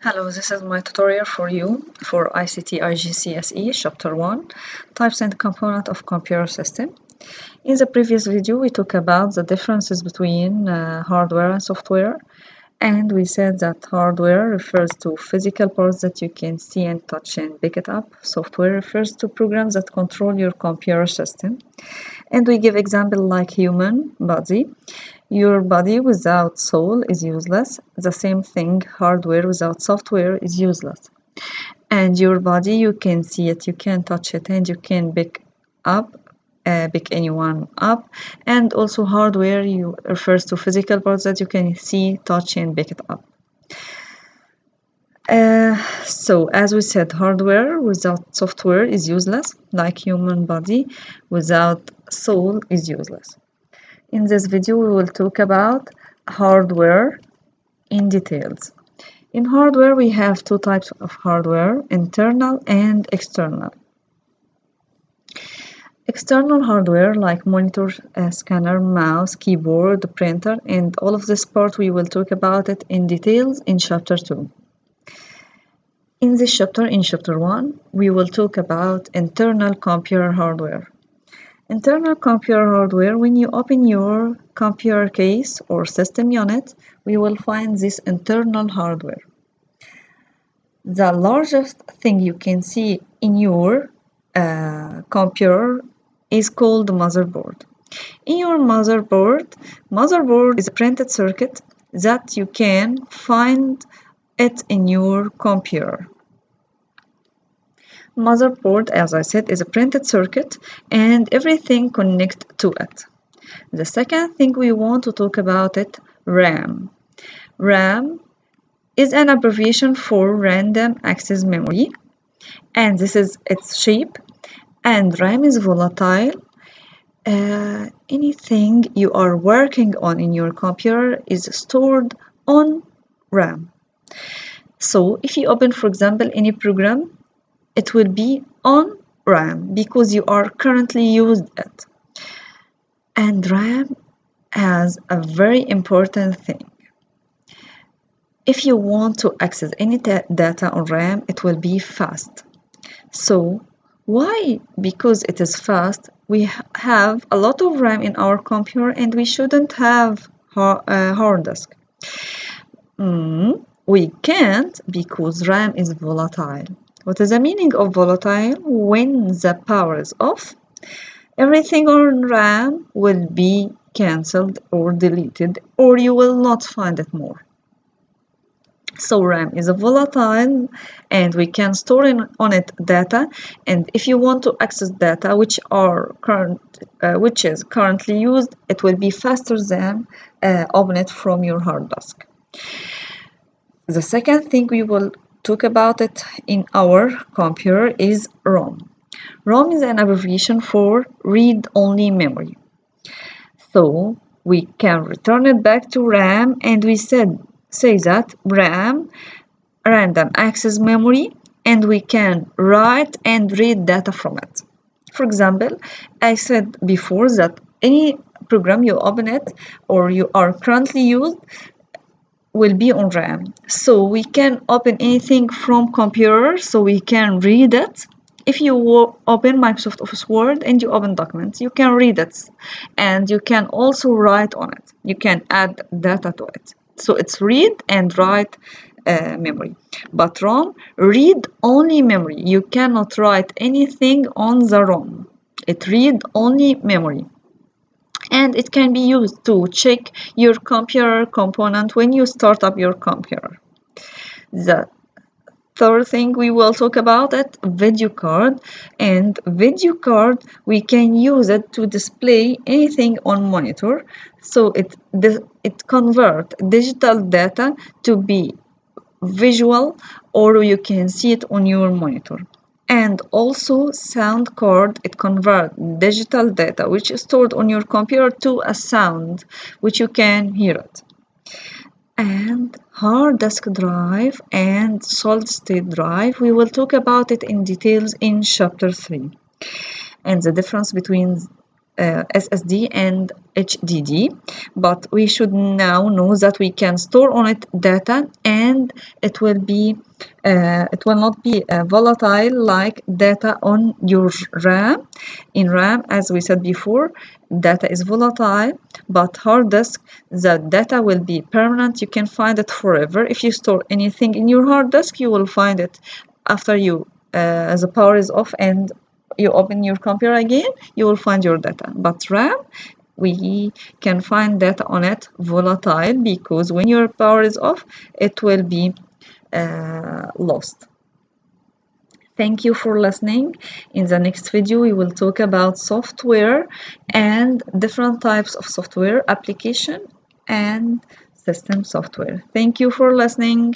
Hello, this is my tutorial for you for ICT IGCSE Chapter 1, Types and Components of Computer System. In the previous video, we talked about the differences between hardware and software, and we said that hardware refers to physical parts that you can see and touch and pick it up. Software refers to programs that control your computer system. And we give example like human body. Your body without soul is useless. The same thing, hardware without software is useless. And your body, you can see it, you can touch it, and you can pick anyone up. And also hardware refers to physical parts that you can see, touch, and pick it up. So as we said, hardware without software is useless, like human body without soul is useless. In this video, we will talk about hardware in details. In hardware, we have two types of hardware, internal and external. External hardware like monitor, scanner, mouse, keyboard, printer, and all of this part we will talk about it in details in chapter 2. In this chapter, in chapter 1, we will talk about internal computer hardware. Internal computer hardware, when you open your computer case or system unit, we will find this internal hardware. The largest thing you can see in your computer is called motherboard. In your motherboard is a printed circuit that you can find it in your computer. Motherboard, as I said, is a printed circuit and everything connects to it. The second thing we want to talk about it, RAM. RAM is an abbreviation for random access memory, and this is its shape, and RAM is volatile. Anything you are working on in your computer is stored on RAM. So if you open, for example, any program, it will be on RAM because you are currently using it. And RAM has a very important thing. If you want to access any data on RAM, it will be fast. So why? Because it is fast, we have a lot of RAM in our computer and we shouldn't have a hard disk. We can't because RAM is volatile. What is the meaning of volatile? When the power is off, everything on RAM will be cancelled or deleted, or you will not find it more. So RAM is a volatile and we can store on it data, and if you want to access data which is currently used, it will be faster than open it from your hard disk. The second thing we will talk about it in our computer is ROM. ROM is an abbreviation for read-only memory. So we can return it back to RAM, and we say that RAM, random access memory, and we can write and read data from it. For example, I said before that any program you open it or you are currently used will be on RAM. So we can open anything from computer, so we can read it. If you open Microsoft Office Word and you open documents, you can read it, and you can also write on it. You can add data to it. So it's read and write memory. But ROM, read only memory. You cannot write anything on the ROM. It read only memory. And it can be used to check your computer component when you start up your computer. The third thing we will talk about it, video card. And video card, we can use it to display anything on monitor. So it converts digital data to be visual, or you can see it on your monitor. And also sound card, it converts digital data which is stored on your computer to a sound which you can hear it. And hard disk drive and solid state drive, we will talk about it in details in chapter 3. And the difference between SSD and HDD, but we should now know that we can store on it data, and it will not be volatile like data on your RAM. In RAM, as we said before, data is volatile, but hard disk, the data will be permanent. You can find it forever. If you store anything in your hard disk, you will find it after the power is off and you open your computer again, you will find your data. But RAM, we can find data on it volatile, because when your power is off, it will be lost. Thank you for listening. In the next video, we will talk about software and different types of software, application and system software. Thank you for listening.